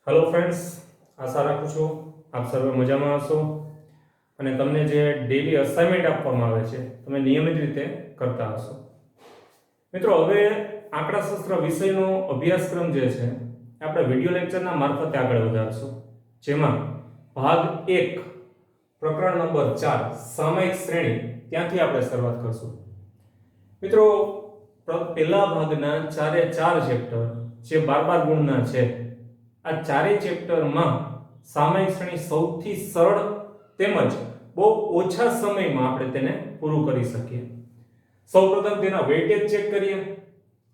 Hello friends, આશા રાખું છું આપ સર્વે મજામાં હશો અને તમને જે ડેઈલી અસાઇનમેન્ટ આપવામાં આવે છે તમે નિયમિત રીતે કરતા હશો. મિત્રો, હવે આંકડાશાસ્ત્ર વિષયનો અભ્યાસક્રમ જે છે આપણે વિડિયો લેક્ચરના મારફતે આગળ વધારશું, જેમાં ભાગ 1 પ્રકરણ નંબર 4 સામયિક શ્રેણી ત્યાંથી આપણે શરૂઆત કરશું. મિત્રો, પહેલા ભાગના 4 ચેપ્ટર જે 12 ગુણના છે, આ ચારેય ચેપ્ટરમાં સામયિક શ્રેણી સૌથી સરળ તેમજ બહુ ઓછા સમયમાં આપણે તેને પૂરું કરી શકીએ. સૌપ્રથમ તેના વેઇટેજ ચેક કરીએ,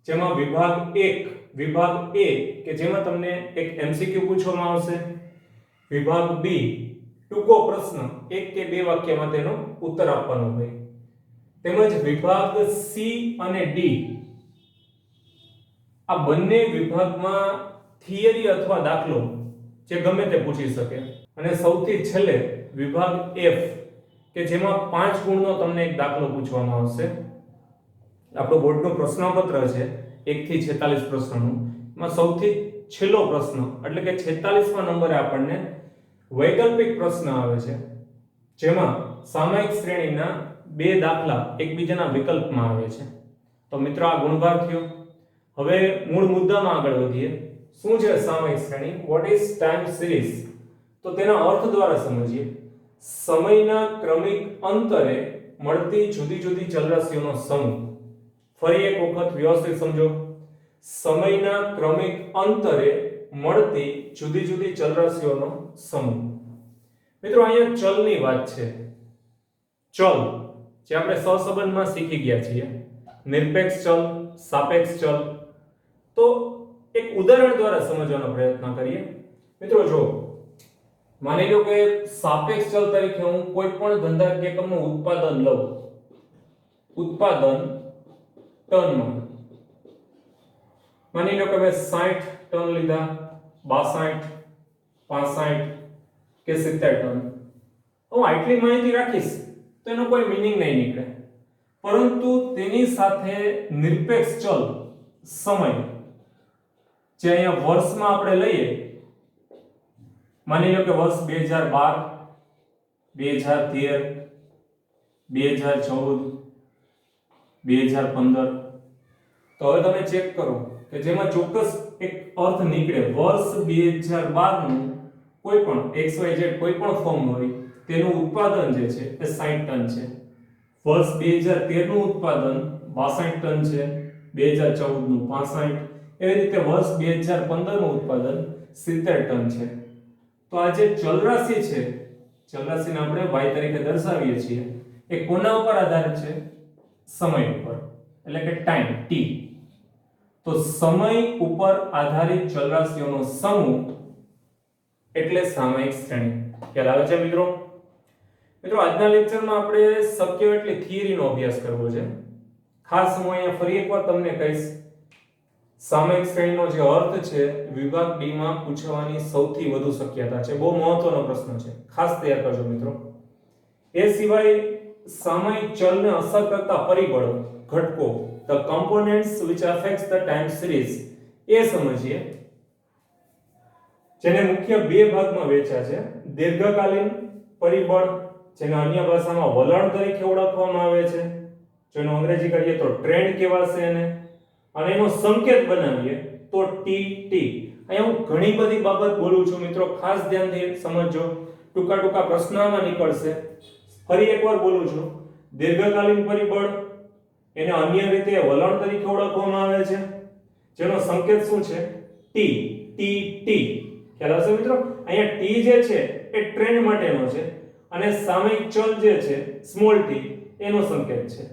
જેમાં વિભાગ 1 વિભાગ A કે જેમાં તમને એક MCQ પૂછવામાં આવશે, વિભાગ B ટૂંકો પ્રશ્ન 1 કે 2 વાક્યમાં તેનો ઉત્તર આપવાનો હોય, તેમજ વિભાગ C અને D આ બંને વિભાગમાં થિયરી અથવા દાખલો જે ગમે તે પૂછી શકે, અને સૌથી છેલ્લે વિભાગ F કે જેમાં 5 ગુણનો તમને એક દાખલો પૂછવામાં આવશે. આપણો બોર્ડનો પ્રશ્નપત્ર છે 1 થી 46 પ્રશ્નોનું, એમાં સૌથી છેલ્લો પ્રશ્ન એટલે કે 46મા નંબરે આપણને વૈકલ્પિક પ્રશ્ન આવે છે, જેમાં સામયિક શ્રેણીના 2 દાખલા એકબીજાના વિકલ્પમાં આવે છે. તો મિત્રો, આ ગુણભાર થયો. હવે મૂળ મુદ્દામાં આગળ વધીએ. શું છે સામયિક શ્રેણી? What is time series? તો તેના અર્થ દ્વારા સમજીએ. સમયના ક્રમિક અંતરે મળતી જુદી જુદી ચલરાશિઓનો સમૂહ. ફરી એક વખત વ્યવસ્થિત સમજો. સમયના ક્રમિક અંતરે મળતી જુદી જુદી ચલરાશિઓનો સમૂહ. મિત્રો, અહીંયા ચલની વાત છે. ચલ જે આપણે સહસંબંધમાં શીખી ગયા છીએ, નિરપેક્ષ ચલ, સાપેક્ષ ચલ. તો એક ઉદાહરણ દ્વારા સમજવાનો પ્રયત્ન કરીએ. મિત્રો, જો માની લો કે સાપેક્ષ ચલ તરીકે હું કોઈ પણ ધંધાકીય એકમનું ઉત્પાદન લઉં, ઉત્પાદન ટનમાં માની લો કે મેં 60 ટન લીધા, 62, 65 કે 70 ટન. હું આટલી માહિતી રાખીશ તો એનો કોઈ મીનિંગ નહીં નીકળે, પરંતુ તેની સાથે નિરપેક્ષ ચલ સમય જે અહીંયા વર્ષમાં આપણે લઈએ, માની લો કે વર્ષ 2012, 2013, 2014, 2015. તો હવે તમે ચેક કરો કે જેમાં ચોક્કસ એક અર્થ નીકળે. વર્ષ 2012 નું કોઈ પણ XYZ કોઈ પણ ફોર્મ હોય તેનું ઉત્પાદન જે છે એ 60 ટન છે. વર્ષ 2013 નું ઉત્પાદન 62 ટન છે, 2014 નું 65, એવી રીતે વર્ષ 2015 નું ઉત્પાદન 70 ટન છે. તો આ જે ચલરાશિ છે, ચલરાશિને આપણે y તરીકે દર્શાવીએ છીએ, એ કોના ઉપર આધારિત છે? સમય ઉપર, એટલે કે ટાઈમ t. તો સમય ઉપર આધારિત ચલરાશિઓનો સમૂહ એટલે સામયિક શ્રેણી. ખ્યાલ આવે છે મિત્રો? મિત્રો, આજના લેક્ચરમાં આપણે શક્ય એટલી થિયરીનો અભ્યાસ કરવો છે. ખાસ હું અહીંયા ફરી એકવાર તમને કહીશ, સામયિક શ્રેણીનો જે અર્થ છે વિભાગ D માં પૂછવાની સૌથી વધુ શક્યતા છે. બહુ મહત્વનો પ્રશ્ન છે, ખાસ તૈયાર કરજો મિત્રો. એ સિવાય સામયિક ચલને અસર કરતા પરિબળો, ઘટકો, the components which affects the time series, એ સમજીએ, જેને મુખ્ય 2 ભાગમાં વહેંચ્યા છે. દીર્ઘકાલીન પરિબળ, જેને અન્ય ભાષામાં વલણ તરીકે ઓળખવામાં આવે છે, જેનો અંગ્રેજી કરીએ તો ટ્રેન્ડ કહેવાશે એને, અને એનો સંકેત બનાવીએ તો TT. અહીંયા હું ઘણી બધી બાબત બોલું છું મિત્રો, ખાસ ધ્યાનથી સમજજો. ટૂંકા પ્રશ્નમાં નીકળશે. ફરી એકવાર બોલું છું. દીર્ઘકાલીન પરિબળ, એને અન્ય રીતે વલણ તરીકે ઓળખવામાં આવે છે, જેનો સંકેત શું છે? T. TT. ખ્યાલ આવશે મિત્રો? અહીંયા T જે છે એ ટ્રેન્ડ માટેનો છે, અને સામયિક ચલ જે છે સ્મોલ t એનો સંકેત છે.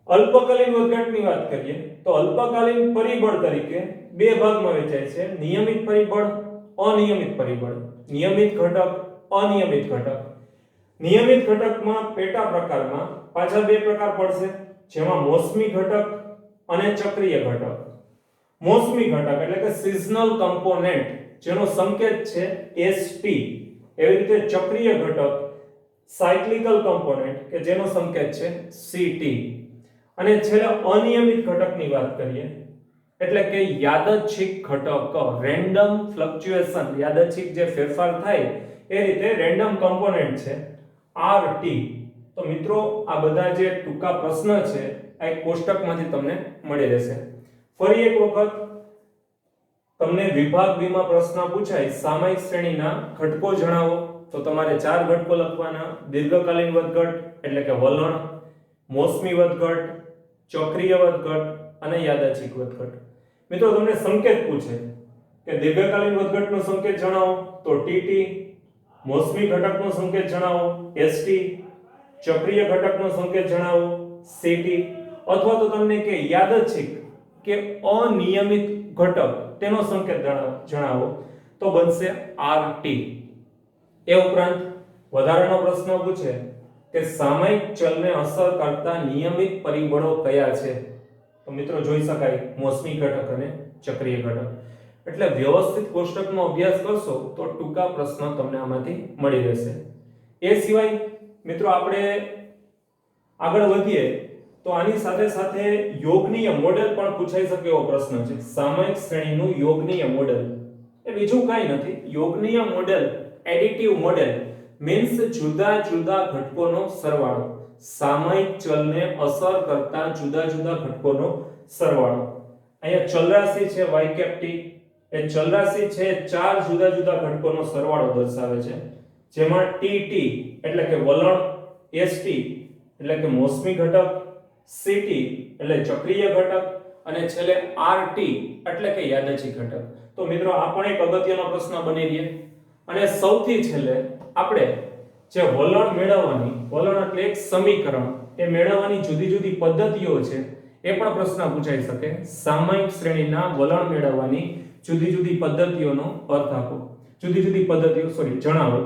અલ્પકાલીન વધઘટની વાત કરીએ તો અલ્પકાલીન પરિબળ તરીકે 2 ભાગમાં વહેંચાય છે: નિયમિત પરિબળ, અનિયમિત પરિબળ. નિયમિત ઘટક, અનિયમિત ઘટક. નિયમિત ઘટકમાં પેટા પ્રકારમાં પાછા 2 પ્રકાર પડશે, જેમાં મોસમી ઘટક અને ચક્રીય ઘટક. મોસમી ઘટક એટલે કે સિઝનલ કમ્પોનેન્ટ, જેનો સંકેત છે ST. એવી રીતે ચક્રીય ઘટક સાયક્લિકલ કમ્પોનેન્ટ કે જેનો સંકેત છે CT. અને છેલ્લે અનિયમિત ઘટકની વાત કરીએ એટલે કે યાદચ્છિક ઘટક, રેન્ડમ ફ્લક્ચ્યુએશન, યાદચ્છિક જે ફેરફાર થાય એ રીતે રેન્ડમ કમ્પોનેન્ટ છે RT. તો મિત્રો આ બધા જે ટૂંકા પ્રશ્ન છે આ એક કોષ્ટકમાંથી તમને મળી રહેશે. ફરી એક વખત તમને વિભાગ B માં પ્રશ્ન પૂછાય સામયિક શ્રેણીના ઘટકો જણાવો, તો તમારે 4 ઘટકો લખવાના: દીર્ઘકાલીન વધઘટ એટલે કે વલણ, મોસમી વધઘટ, ચક્રીય વધઘટ અને યાદચ્છિક વધઘટ. મિત્રો તમને સંકેત પૂછે કે દીર્ઘકાલીન વધઘટનો સંકેત જણાવો, તો TT, મોસમી ઘટકનો સંકેત જણાવો ST, ચક્રીય ઘટકનો સંકેત જણાવો CT, અથવા તો તમને કે યાદચ્છિક કે અનિયમિત ઘટક તેનો સંકેત જણાવો તો બનશે RT. એ ઉપરાંત વધારાનો પ્રશ્ન પૂછે કે સામયિક ચલને અસર કરતા નિયમિત પરિબળો કયા છે, તો મિત્રો જોઈ શકાય મોસમી ઘટક અને ચક્રીય ઘટક. એટલે વ્યવસ્થિત કોષ્ટકનો અભ્યાસ કરશો તો ટૂંકા પ્રશ્ન તમને આમાંથી મળી રહેશે. એ સિવાય મિત્રો આપણે આગળ વધીએ તો આની સાથે સાથે યોગનીય મોડેલ પણ પૂછાઈ શકે એવો પ્રશ્ન છે. સામયિક શ્રેણીનું યોગનીય મોડેલ એ બીજું કાંઈ નથી. યોગનીય મોડેલ, એડિટિવ મોડેલ મીન્સ જુદા જુદા ઘટકોનો સરવાળો, સામયિક ચલને અસર કરતા જુદા જુદા ઘટકોનો સરવાળો. અહીંયા ચલરાશિ છે y કેપ t, એ ચલરાશિ છે 4 જુદા જુદા ઘટકોનો સરવાળો દર્શાવે છે, જેમાં tt એટલે કે વલણ, st એટલે કે મોસમી ઘટક, ct એટલે ચક્રીય ઘટક અને છેલ્લે rt એટલે કે યાદચ્છિક ઘટક. તો મિત્રો આ પણ એક અગત્યનો પ્રશ્ન બની રહે. અને સૌથી છેલ્લે આપણે જે વલણ મેળવવાની, વલણ એટલે એક સમીકરણ, એ મેળવવાની જુદી જુદી પદ્ધતિઓ છે એ પણ પ્રશ્ન પૂછાઈ શકે. સામયિક શ્રેણીના વલણ મેળવવાની જુદી જુદી પદ્ધતિઓનો અર્થ આપો, જુદી જુદી પદ્ધતિઓ જણાવો.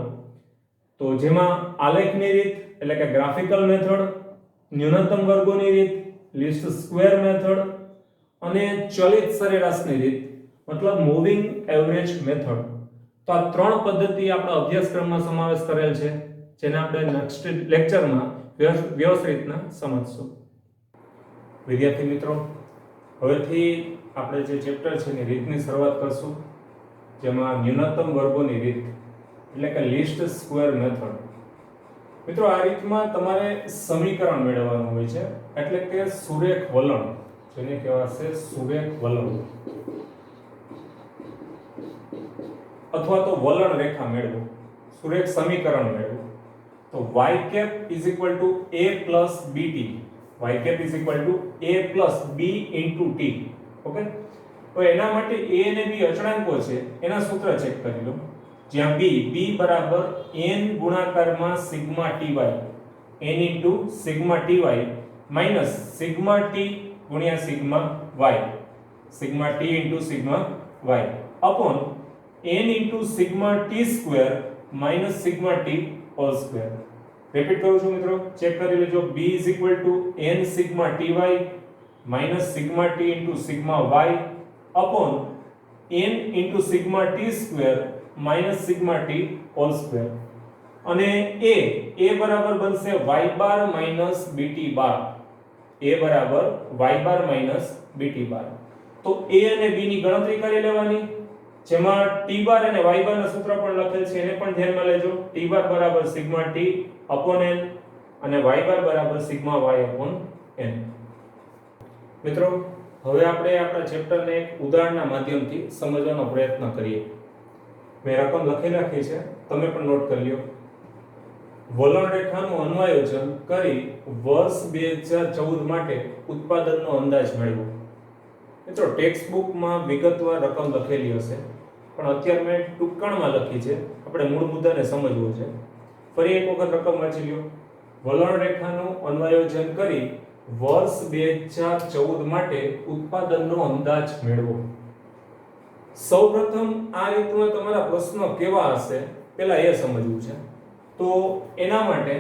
તો જેમાં આલેખની રીત એટલે કે ગ્રાફિકલ મેથડ, ન્યૂનતમ વર્ગોની રીત, લીસ્ટ સ્ક્વેર મેથડ અને ચલિત સરેરાશની રીત મતલબ મૂવિંગ એવરેજ મેથડ. તો આ 3 પદ્ધતિ આપણા અભ્યાસક્રમમાં સમાવેશ કરેલ છે, જેને આપણે નેક્સ્ટ લેક્ચરમાં વ્યવસ્થિત રીતના સમજશું. વિદ્યાર્થી મિત્રો, હવેથી આપણે જે ચેપ્ટર છે એની રીતની શરૂઆત કરશું, જેમાં ન્યૂનતમ વર્ગોની રીત એટલે કે લીસ્ટ સ્ક્વેર મેથડ. મિત્રો આ રીતમાં તમારે સમીકરણ મેળવવાનું હોય છે, એટલે કે સુરેખ વલણ, જેને કહેવાશે સુરેખ વલણ અથવા તો વલણ રેખા મેળવો, સુરેખ સમીકરણ મેળવો. તો y cap a plus bt, y cap a plus b into t. Okay, તો એના માટે a અને b અચળાંકો છે, એના સૂત્ર ચેક કરી લો. જ્યાં b બરાબર n ગુણાકારમાં sigma ty, n into sigma ty minus sigma t ગુણ્યા sigma y, sigma t into sigma y upon n into sigma t square minus sigma t whole square. Repeat કરું છું મિત્રો, check કરી લેજો. b n sigma ty minus sigma t into sigma y upon n into sigma t square minus sigma t whole square. અને a બરાબર બનશે y bar minus bt bar, a બરાબર y બાર minus bt બાર. તો a અને b ની ગણતરી કરી લેવાની, જેમાં t બાર અને y બાર ના સૂત્ર પણ લખેલ છે, એને પણ ધ્યાનમાં લેજો. t બાર બરાબર સિગ્મા t upon n અને y બાર બરાબર સિગ્મા y upon n. મિત્રો હવે આપણે આપણા ચેપ્ટરને એક ઉદાહરણના માધ્યમથી સમજવાનો પ્રયત્ન કરીએ. મેં રકમ લખી રાખી છે, તમે પણ નોટ કરી લ્યો. વલણ રેખાનું અન્વયોજન કરી વર્ષ 2014 માટે ઉત્પાદનનો અંદાજ મેળવો. મિત્રો ટેક્સ્ટ બુકમાં વિગતવાર રકમ લખેલી હશે, પણ અત્યારે મેં ટૂંકણમાં લખી છે, આપણે મૂળ મુદ્દાને સમજવો છે. ફરી એક વખત રકમ વાંચી લ્યો. વલણ રેખાનું અન્વયોજન કરી વર્ષ 2014 માટે ઉત્પાદનનો અંદાજ મેળવો. સૌપ્રથમ આ રીતના તમારા પ્રશ્નો કેવા હશે પહેલા એ સમજવું છે. તો એના માટે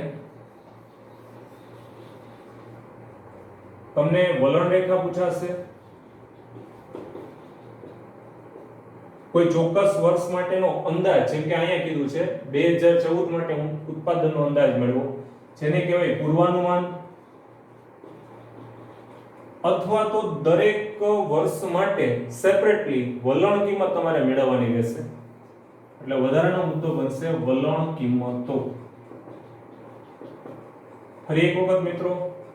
તમને વલણ રેખા પૂછાશે, કોઈ ચોક્કસ વર્ષ માટેનો અંદાજ, જેમ કે અહીંયા કીધું છે 2014 માટે ઉત્પાદનનો અંદાજ મેળવો, જેને કહેવાય પૂર્વાનુમાન. અથવા તો દરેક વર્ષ માટે સેપરેટલી વલણ કિંમત તમારે મેળવવાની રહેશે. એટલે વધારાનો મુદ્દો બનશે વલણ કિંમતો. ફરી એક વખત મિત્રો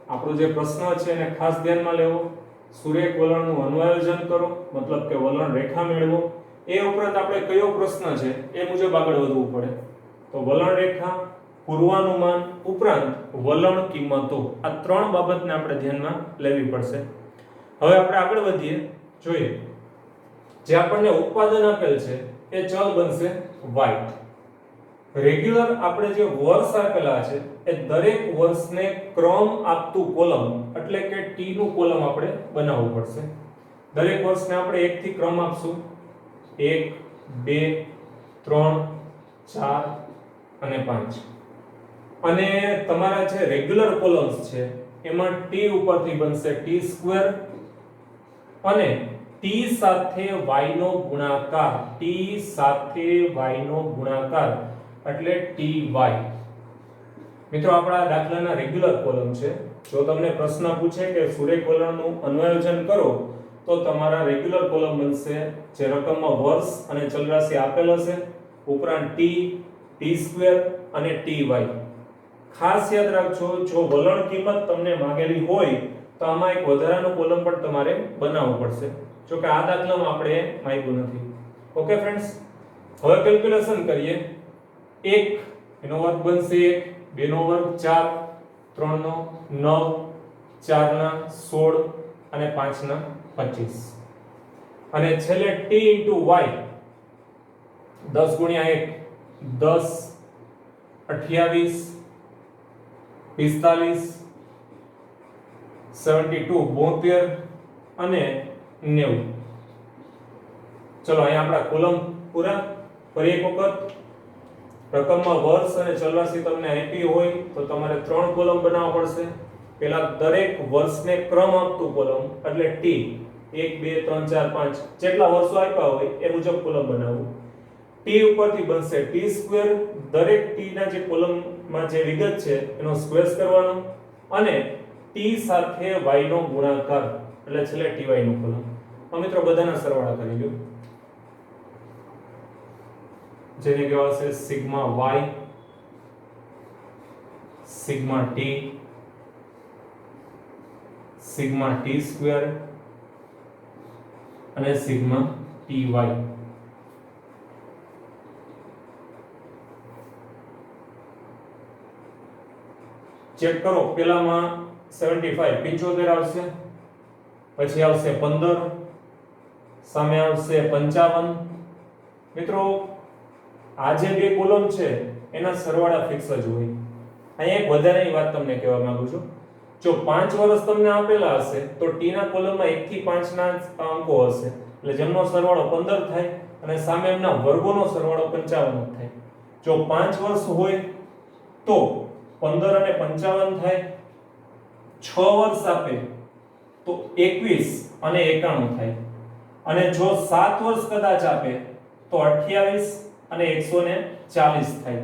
આપણો જે પ્રશ્ન છે એને ખાસ ધ્યાનમાં લેવો. સુરેખ વલણનું અન્વયોજન કરો, મતલબ કે વલણ રેખા મેળવો. એ ઉપરાંત આપણે કયો પ્રશ્ન છે એ મુજબ આગળ વધવું પડે. તો વલણ રેખા, પૂર્વાનુમાન ઉપરાંત વલણ કિંમતો, આ ત્રણ બાબતને આપણે ધ્યાનમાં લેવી પડશે. હવે આપણે આગળ વધીએ. જોઈએ જે આપણને ઉત્પાદન આપેલ છે એ ચલ બનશે y. રેગ્યુલર આપણે જે વર્ષ આપેલા છે એ દરેક વર્ષને ક્રમ આપતું કોલમ એટલે કે t નું કોલમ આપણે બનાવવું પડશે. દરેક વર્ષને આપણે 1 થી ક્રમ આપશું. 1 2 3 4 અને 5. અને તમારા જે રેગ્યુલર કોલમ્સ છે એમાં t ઉપરથી બનશે t² અને t સાથે y નો ગુણાકાર, t સાથે y નો ગુણાકાર એટલે ty. મિત્રો આપણા દાખલાના રેગ્યુલર કોલમ છે. જો તમને પ્રશ્ન પૂછે કે સુરેખ વલણનું અન્વયોજન કરો તો તમારા રેગ્યુલર કોલમ બનશે જે રકમમાં વર્ષ અને ચલરાશિ આપેલ હશે, ઉપરાંત t, t² અને ty. ખાસ યાદ રાખજો, જો વલણ કિંમત તમને માંગેલી હોય તો આમાં એક વધારાનો કોલમ પણ તમારે બનાવવો પડશે. જો કે આ દાખલામાં આપણે માંગ્યું નથી. ઓકે ફ્રેન્ડ્સ, હવે કેલ્ક્યુલેશન કરીએ. 1 એનો વર્ગ બનશે 1, 2 નો વર્ગ 4, 3 નો 9, 4 ના 16 અને 5 ના 25. અને છેલ્લે t y 10 ગુણ્યા 1 10, 28, 45, 72 72 અને 90. ચલો અહીંયા આપણા કોલમ પૂરા. ફરી એક વખત રકમમાં વર્ષ અને ચલરાશિ તમને આપી હોય તો તમારે 3 કોલમ બનાવવા પડશે. પહેલા દરેક વર્ષને ક્રમ આપતું કોલમ એટલે t, 1 2 3 4 5 જેટલા વર્ષો આપ્યા હોય એ મુજબ કોલમ બનાવવું. t ઉપરથી બનશે t², દરેક t ના જે કોલમમાં જે વિગત છે એનો સ્ક્વેર કરવાનો અને t સાથે y નો ગુણાકાર એટલે છેલ્લે ty નો કોલમ. મિત્રો બધાના સરવાળા કરી લો, જેને કહેવાશે sigma y, sigma t, sigma t² અને સિગ્મા ty. ચેક કરો. પેલામાં 75 75 આવશે, પછી આવશે 15, સામે આવશે 55. મિત્રો આ જે બે કોલમ છે એના સરવાળા ફિક્સ જ હોય. અહીંયા એક વધારાની વાત તમને કહેવા માંગુ છું. જો 5 વર્ષ તમને આપેલા હશે તો t ના કોલમમાં 1 થી 5 ના અંકો હશે, એટલે જેમનો સરવાળો 15 થાય અને સામે એમના વર્ગોનો સરવાળો 55 થાય. જો 5 વર્ષ હોય તો 15 અને 55 થાય. 6 વર્ષ આપે તો 21 અને 91 થાય. અને જો 7 વર્ષ કદાચ આપે તો 28 અને 140 થાય.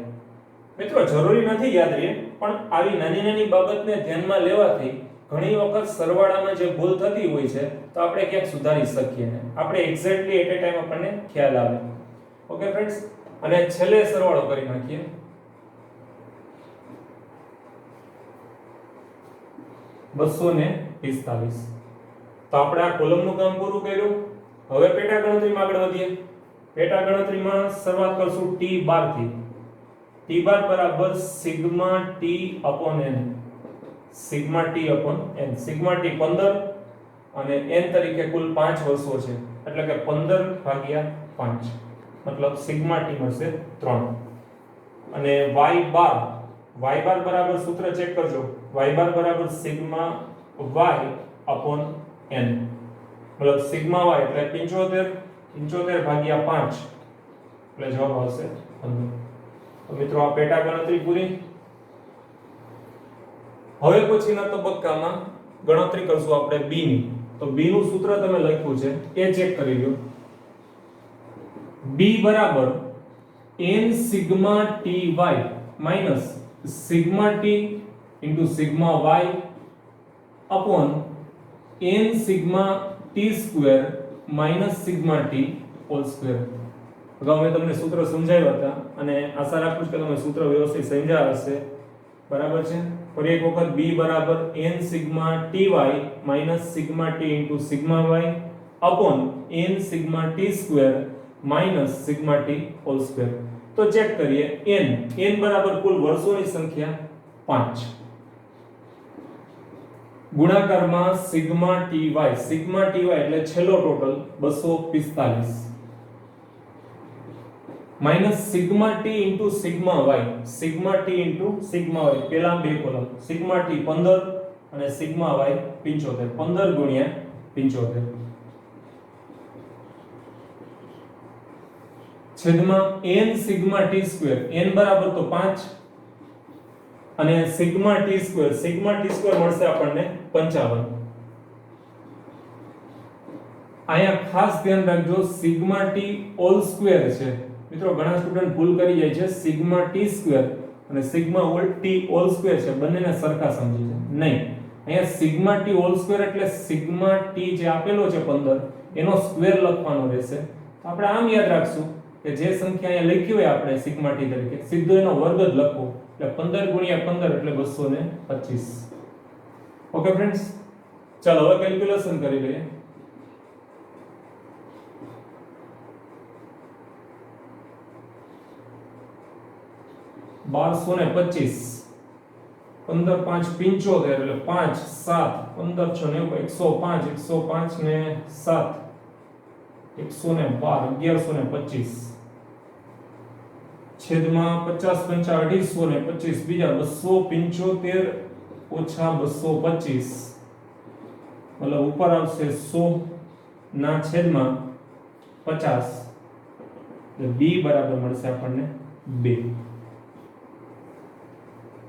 મિત્રો જરૂરી નથી યાદ રહે, પણ આવી નાની નાની બાબતને ધ્યાનમાં લેવાથી ઘણી વખત સરવાળામાં જે ભૂલ થતી હોય છે તો આપણે ક્યાંક સુધારી શકીએ ને આપણે એક્ઝેક્ટલી એટ એ ટાઈમ આપણને ખ્યાલ આવે. ઓકે ફ્રેન્ડ્સ, અને છેલ્લે સરવાળો કરી નાખીએ. $245. તો આપણે આ કોલમનું કામ પૂરું કર્યું. હવે પેટા ગણતરીમાં આગળ વધીએ. પેટા ગણતરીમાં શરૂઆત કરશું t12 થી. t12 બરાબર sigma t upon n. Sigma t upon n. Sigma t 15 અને n તરીકે કુલ 5 વર્ષો છે, એટલે કે 15 ભાગ્યા 5 મતલબ સિગ્મા t મળશે 3. અને y બાર બરાબર સૂત્ર ચેક કરજો. y બાર બરાબર સિગ્મા y upon n, મતલબ સિગ્મા y એટલે 75 ભાગ્યા 5 એટલે જવાબ આવશે 15. તો મિત્રો આ પેટા ગણતરી પૂરી. હવે પછીના તબક્કામાં ગણતરી કરશું આપણે b ની. તો b નું સૂત્ર તમે લખ્યું છે એ ચેક કરી લો. b બરાબર n sigma ty minus sigma t into sigma y upon n sigma t square minus sigma t whole square. અગાઉ મેં તમને સૂત્ર સમજાવ્યા હતા અને આશા રાખું છું કે તમે સૂત્ર વ્યવસ્થિત સમજ્યા હશે. બરાબર છે. ફરી એક વખત b બરાબર n sigma ty minus sigma t into sigma y upon n sigma t square minus sigma t whole square. તો ચેક કરીએ. n બરાબર કુલ વર્ષોની સંખ્યા 5 ગુણાકારમાં સિગ્મા ty એટલે છેલ્લો total 245 minus sigma t into sigma y પેલા બે કોલમ સિગ્મા t 15 અને સિગ્મા y 75 15 ગુણ્યા 75 છેદમાં n sigma t square n બરાબર તો 5 અને સિગ્મા t સ્ક્વેર મળશે આપણને 55. અહીંયા ખાસ ધ્યાન રાખજો સિગ્મા t હોલ સ્ક્વેર છે મિત્રો. ઘણા સ્ટુડન્ટ ભૂલ કરી જાય છે સિગ્મા t સ્ક્વેર અને સિગ્મા t હોલ સ્ક્વેર છે બંનેને સરખા સમજી છે. નહીં, અહીંયા સિગ્મા t હોલ સ્ક્વેર એટલે સિગ્મા t જે આપેલો છે 15 એનો સ્ક્વેર લખવાનો રહેશે. તો આપણે આમ યાદ રાખશું કે જે સંખ્યા અહીંયા લખી હોય આપણે સિગ્મા t તરીકે સીધો એનો વર્ગ જ લખવો એટલે 15 ગુણ્યા 15 એટલે 225. ઓકે ફ્રેન્ડ્સ, ચાલો હવે કેલ્ક્યુલેશન કરી લઈએ. બારસો ને 25 15 5 75 એટલે 5 7 15 6 90 105 ને 7 112 1125 છેદમાં 50 5 1825 બીજા 275 ઓછા 225 મતલબ ઉપર આવશે 100 ના છેદમાં 50 એટલે b બરાબર મળશે આપણને 2.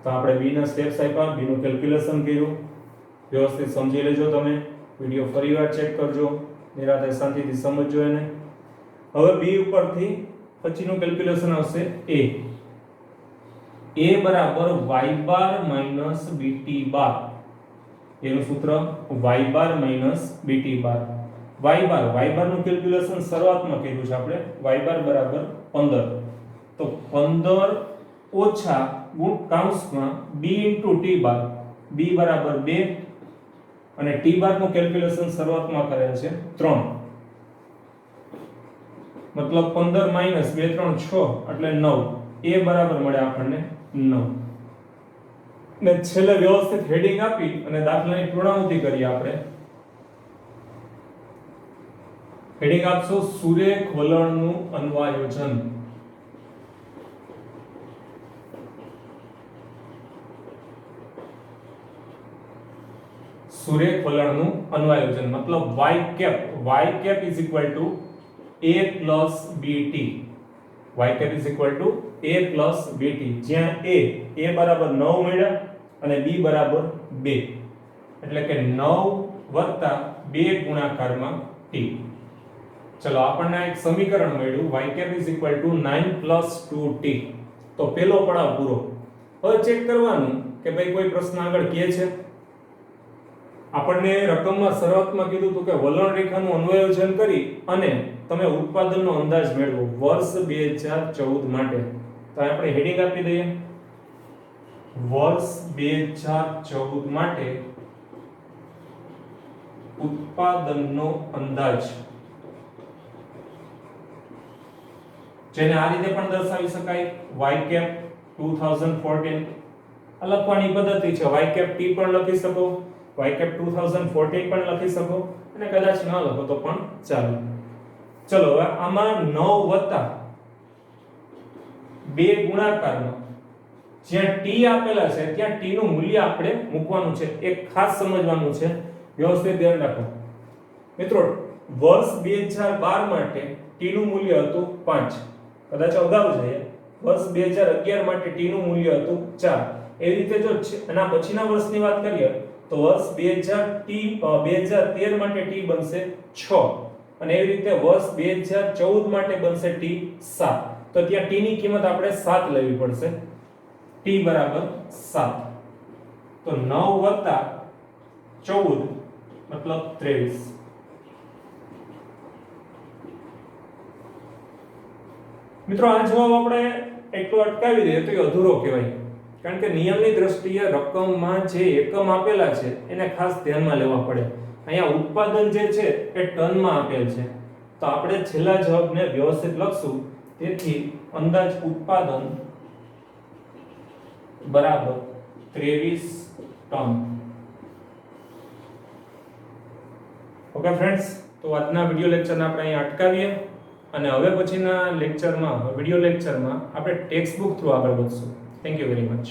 તો આપણે b ના સ્ટેપ્સ આપ્યા, b નું કેલ્ક્યુલેશન કર્યું. વ્યવસ્થિત સમજી લેજો. તમે વિડિયો ફરીવાર ચેક કરજો, નિરાતે શાંતિથી સમજજો એને. હવે b ઉપરથી પછીનું કેલ્ક્યુલેશન આવશે a બરાબર y બાર માઈનસ bt બાર. એનું સૂત્ર y બાર માઈનસ bt બાર. y બાર નું કેલ્ક્યુલેશન શરૂઆતમાં કર્યું છે આપણે. y બાર બરાબર 15. તો 15 ઓછા કૌંસમાં b into t બાર. b બરાબર 2 અને t બાર નું કેલ્ક્યુલેશન શરૂઆતમાં કરેલ છે 3. મતલબ 15 માઈનસ 2 3 6 એટલે 9. a બરાબર મળે આપણને 9. ને છેલ્લે વ્યવસ્થિત હેડિંગ આપી અને દાખલાની પૂર્ણાહુતિ કરીએ આપણે. હેડિંગ આપશો સુરેખ વલણનું અન્વયોજન. સુરેખ વલણનું અન્વયોજન મતલબ y cap is equal to a plus bt. y cap is equal to a plus bt. જ્યાં a બરાબર 9 મળ્યા અને b બરાબર 2 એટલે કે 9 વત્તા 2 ગુણાકારમાં t. ચલો આપણને એક સમીકરણ મળ્યું y cap is equal to 9 plus 2t. તો પહેલો પડાવ પૂરો. હવે ચેક કરવાનું કે ભાઈ કોઈ પ્રશ્ન આગળ કહે છે. આપણને રકમમાં શરૂઆતમાં કીધું હતું કે વલણ રેખાનું અન્વયોજન કરી અને તમે ઉત્પાદનનો અંદાજ મેળવો વર્ષ 2014 માટે. તો આપણે હેડિંગ આપી દઈએ વર્ષ 2014 માટે ઉત્પાદનનો અંદાજ. જેને આ રીતે પણ દર્શાવી શકાય y cap 2014. આ લખવાની પદ્ધતિ છે. y cap t પણ લખી શકો, y cap 2014 પણ લખી શકો અને કદાચ ન લખો તો પણ ચાલે. ચલો હવે આમાં 9 વત્તા 2 ગુણાકારમાં જ્યાં t આપેલા છે ત્યાં t નું મૂલ્ય આપણે મૂકવાનું છે. એક ખાસ સમજવાનું છે, વ્યવસ્થિત ધ્યાન રાખો મિત્રો. વર્ષ 2012 માટે t નું મૂલ્ય હતું 5. કદાચ અગાઉ છે વર્ષ 2011 માટે t નું મૂલ્ય હતું 4. એવી રીતે જો આના પછીના વર્ષની વાત કરીએ તો વર્ષ 2013 માટે t બનશે 6 અને એવી રીતે વર્ષ 2014 માટે બનશે t 7. તો ત્યાં t ની કિંમત આપણે 7 લેવી પડશે. t બરાબર 7. તો 9 14 મતલબ 23. મિત્રો આ જવાબ આપણે એટલો અટકાવી દઈએ તો એ અધૂરો કહેવાય, કારણ કે નિયમની દ્રષ્ટિએ રકમમાં જે એકમ આપેલા છે એને ખાસ ધ્યાનમાં લેવા પડે. અહીંયા ઉત્પાદન જે છે એ ટનમાં આપેલ છે, તો આપણે છેલ્લા જવાબને વ્યવસ્થિત લખશું. તેથી અંદાજ ઉત્પાદન બરાબર 23 ટન. ઓકે ફ્રેન્ડ્સ, તો આજના વિડિયો લેક્ચરને આપણે અહીં અટકાવીએ અને હવે પછીના લેક્ચરમાં વિડિયો લેક્ચરમાં આપણે ટેક્સ્ટ બુક થ્રુ આગળ વધશું. Thank you very much.